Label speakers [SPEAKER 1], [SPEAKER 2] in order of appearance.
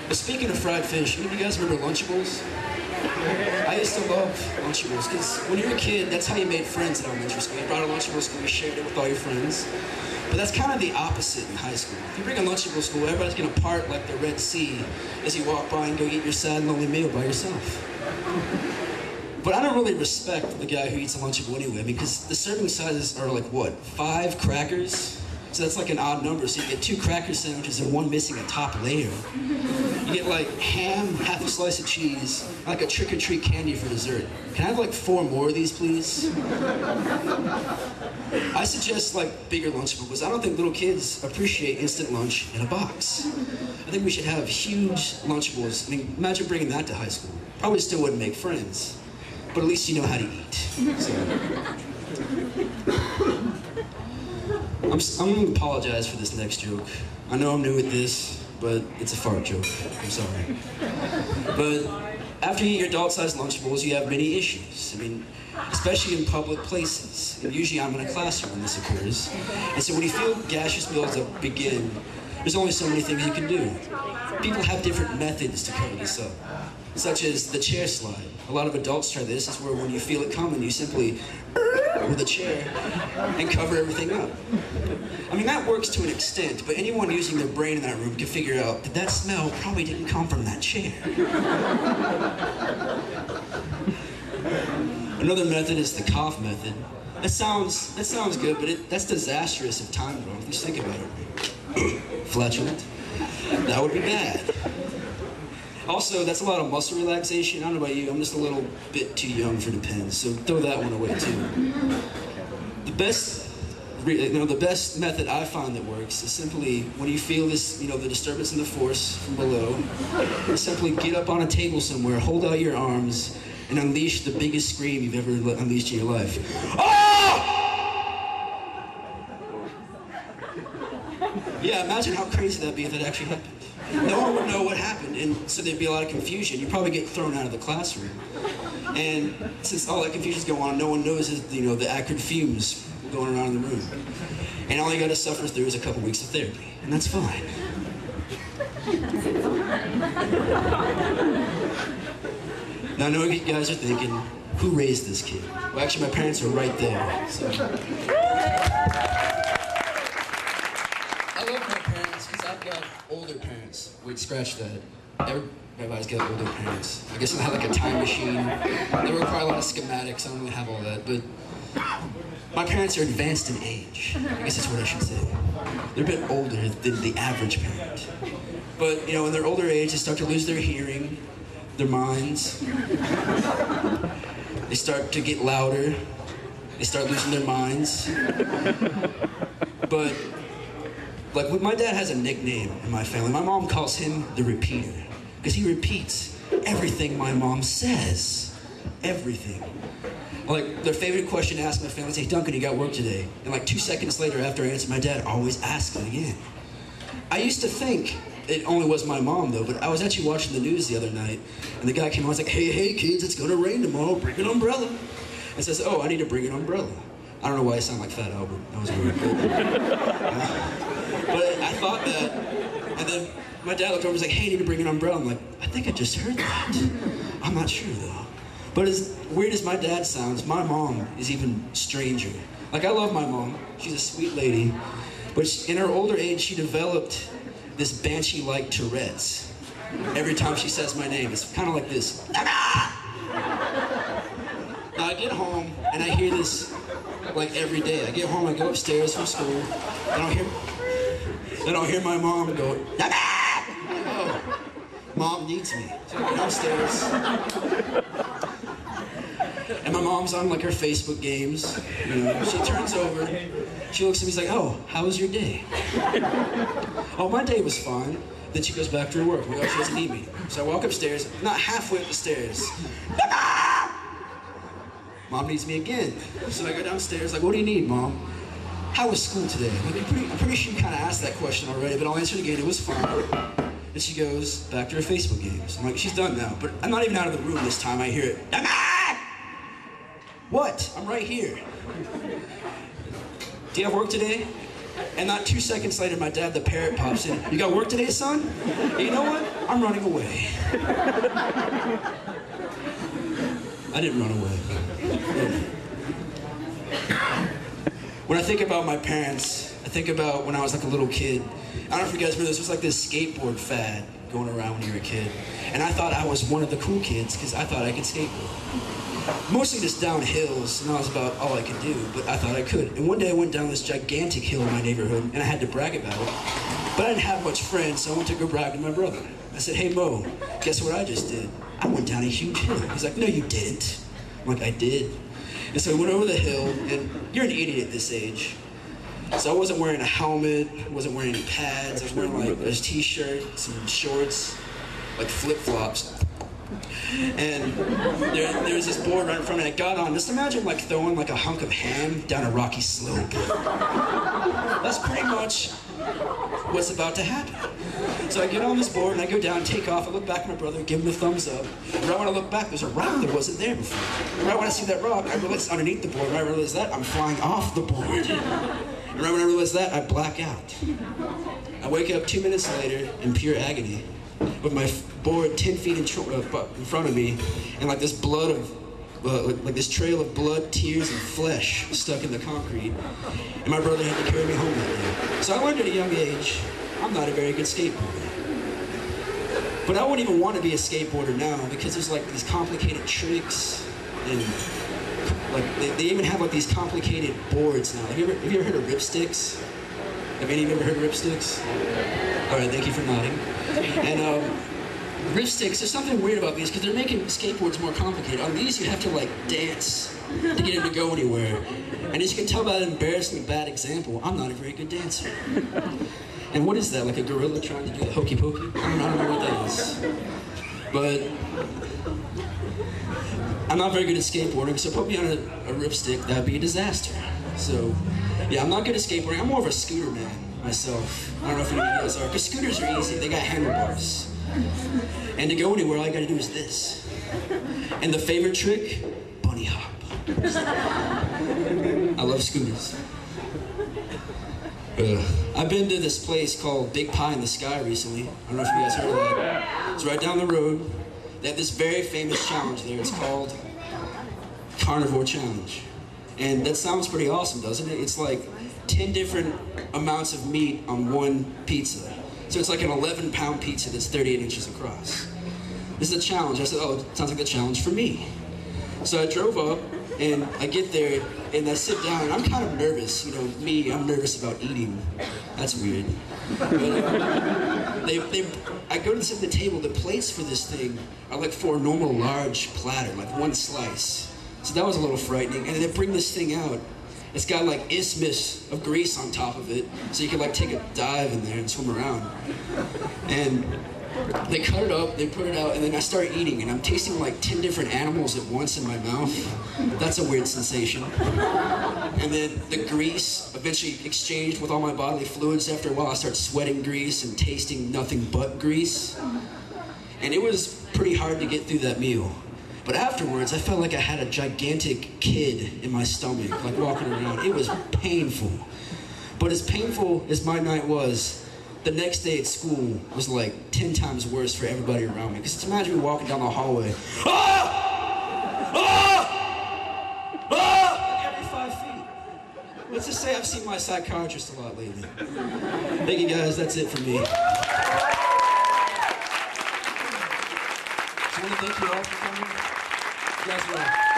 [SPEAKER 1] But speaking of fried fish, any of you guys remember Lunchables? I used to love Lunchables, because when you were a kid, that's how you made friends in elementary school. You brought a Lunchable to school, you shared it with all your friends. But that's kind of the opposite in high school. If you bring a Lunchable to school, everybody's going to part like the Red Sea as you walk by and go eat your sad, lonely meal by yourself. But I don't really respect the guy who eats a Lunchable anyway, because the serving sizes are like, what, 5 crackers? So that's like an odd number, so you get 2 cracker sandwiches and one missing a top layer. You get like ham, half a slice of cheese, like a trick-or-treat candy for dessert. Can I have like 4 more of these, please? I suggest like bigger Lunchables. I don't think little kids appreciate instant lunch in a box. I think we should have huge Lunchables. I mean, imagine bringing that to high school. Probably still wouldn't make friends, but at least you know how to eat. So. I'm going to apologize for this next joke. I know I'm new at this, but it's a fart joke. I'm sorry. But after you eat your adult-sized Lunchables, you have many issues. I mean, especially in public places. And usually I'm in a classroom when this occurs. And so when you feel gaseous buildup begin, there's only so many things you can do. People have different methods to cover this up, such as the chair slide. A lot of adults try this. It's where when you feel it coming, you simply with a chair and cover everything up. I mean, that works to an extent, but anyone using their brain in that room can figure out that that smell probably didn't come from that chair. Another method is the cough method. That sounds good, but that's disastrous if timed wrong. Just think about it. Flatulent. That would be bad. Also, that's a lot of muscle relaxation. I don't know about you, I'm just a little bit too young for the pens, so throw that one away too. The best method I find that works is simply when you feel this, the disturbance in the force from below, simply get up on a table somewhere, hold out your arms, and unleash the biggest scream you've ever unleashed in your life. Ah! Yeah, imagine how crazy that'd be if it actually happened. No one would know what happened, and so there'd be a lot of confusion. You'd probably get thrown out of the classroom. And since all that confusion's going on, no one knows the acrid fumes going around in the room. And all you gotta suffer through is a couple weeks of therapy, and that's fine. Now I know what you guys are thinking, who raised this kid? Well, actually my parents are right there, so. I love my parents because I've got older parents. Wait, scratch that. Everybody's got older parents. I guess I have like a time machine. They require a lot of schematics. I don't really have all that, but my parents are advanced in age. I guess that's what I should say. They're a bit older than the average parent. But, in their older age, they start to lose their hearing, their minds. They start to get louder. They start losing their minds. But, like, my dad has a nickname in my family. My mom calls him the repeater, because he repeats everything my mom says. Everything. Like, their favorite question to ask my family is, hey, Duncan, you got work today? And like 2 seconds later after I answer, my dad always asks it again. I used to think it only was my mom, though, but I was actually watching the news the other night, and the guy came on and was like, hey, kids, it's gonna rain tomorrow, bring an umbrella. And says, oh, I need to bring an umbrella. I don't know why I sound like Fat Albert. That was weird. But I thought that, and then my dad looked over and was like, hey, I need to bring an umbrella. I'm like, I think I just heard that. I'm not sure, though. But as weird as my dad sounds, my mom is even stranger. Like, I love my mom. She's a sweet lady. But in her older age, she developed this banshee-like Tourette's. Every time she says my name, it's kind of like this. Now I get home, and I hear this, like, every day. I get home, I go upstairs from school, and I'll hear my mom go, oh, Mom needs me. So I go downstairs. And my mom's on like her Facebook games. She turns over, she looks at me, she's like, oh, how was your day? Oh, my day was fine. Then she goes back to her work. She doesn't need me. So I walk upstairs, not halfway up the stairs. Mom needs me again. So I go downstairs, like, what do you need, Mom? How was school today? I'm pretty sure you kind of asked that question already, but I'll answer it again. It was fine. And she goes back to her Facebook games. I'm like, she's done now, but I'm not even out of the room this time. I hear it. What? I'm right here. Do you have work today? And not 2 seconds later, my dad, the parrot, pops in. You got work today, son? You know what? I'm running away. I didn't run away. When I think about my parents, I think about when I was like a little kid. I don't know if you guys remember this. It was like this skateboard fad going around when you were a kid. And I thought I was one of the cool kids because I thought I could skateboard. Mostly just down hills, and that was about all I could do, but I thought I could. And one day I went down this gigantic hill in my neighborhood, and I had to brag about it. But I didn't have much friends, so I went to go brag to my brother. I said, hey Mo, guess what I just did? I went down a huge hill. He's like, no you didn't. I'm like, I did. And so I went over the hill, and you're an idiot at this age. So I wasn't wearing a helmet, wasn't wearing any pads, I was wearing like a t-shirt, some shorts, like flip-flops. And there was this board right in front of me. I got on. Just imagine like throwing like a hunk of ham down a rocky slope. That's pretty much what's about to happen. So I get on this board and I go down, take off. I look back at my brother, give him the thumbs up. And right when I look back, there's a rock that wasn't there before. And right when I see that rock, I realize it's underneath the board. And I realize that I'm flying off the board. And right when I realize that, I black out. I wake up 2 minutes later in pure agony, with my board 10 feet in front of me, and like this blood of, like this trail of blood, tears, and flesh stuck in the concrete. And my brother had to carry me home that day. So I learned at a young age, I'm not a very good skateboarder. But I wouldn't even want to be a skateboarder now because there's like these complicated tricks, and like they even have like these complicated boards now. Have you ever heard of ripsticks? Have any of you ever heard of ripsticks? All right, thank you for nodding. And ripsticks, there's something weird about these because they're making skateboards more complicated. On these, you have to like dance to get them to go anywhere. And as you can tell by that embarrassingly bad example, I'm not a very good dancer. And what is that, like a gorilla trying to do the hokey pokey? I don't know what that is. But I'm not very good at skateboarding, so put me on a ripstick, that'd be a disaster. So, yeah, I'm not good at skateboarding. I'm more of a scooter man myself. I don't know if any of you guys are, because scooters are easy. They got handlebars. And to go anywhere, all you gotta do is this. And the favorite trick, bunny hop. I love scooters. I've been to this place called Big Pie in the Sky recently. I don't know if you guys heard of that. It's right down the road. They have this very famous challenge there. It's called Carnivore Challenge. And that sounds pretty awesome, doesn't it? It's like 10 different amounts of meat on one pizza. So it's like an 11-pound pizza that's 38 inches across. This is a challenge. I said, oh, it sounds like a challenge for me. So I drove up, and I get there, and I sit down, and I'm kind of nervous. You know, me, I'm nervous about eating. That's weird. But I go to sit at the table. The plates for this thing are like for a normal large platter, like one slice. So that was a little frightening. And then they bring this thing out. It's got like isthmus of grease on top of it, so you can like take a dive in there and swim around. And they cut it up, they put it out, and then I start eating, and I'm tasting like 10 different animals at once in my mouth. That's a weird sensation. And then the grease eventually exchanged with all my bodily fluids. After a while, I start sweating grease and tasting nothing but grease. And it was pretty hard to get through that meal. But afterwards, I felt like I had a gigantic kid in my stomach, like walking around. It was painful. But as painful as my night was, the next day at school was like 10 times worse for everybody around me. Because imagine me walking down the hallway, ah! Ah! Ah! Like every 5 feet. Let's just say I've seen my psychiatrist a lot lately. Thank you guys, that's it for me. I want to thank you all for coming. You guys rock.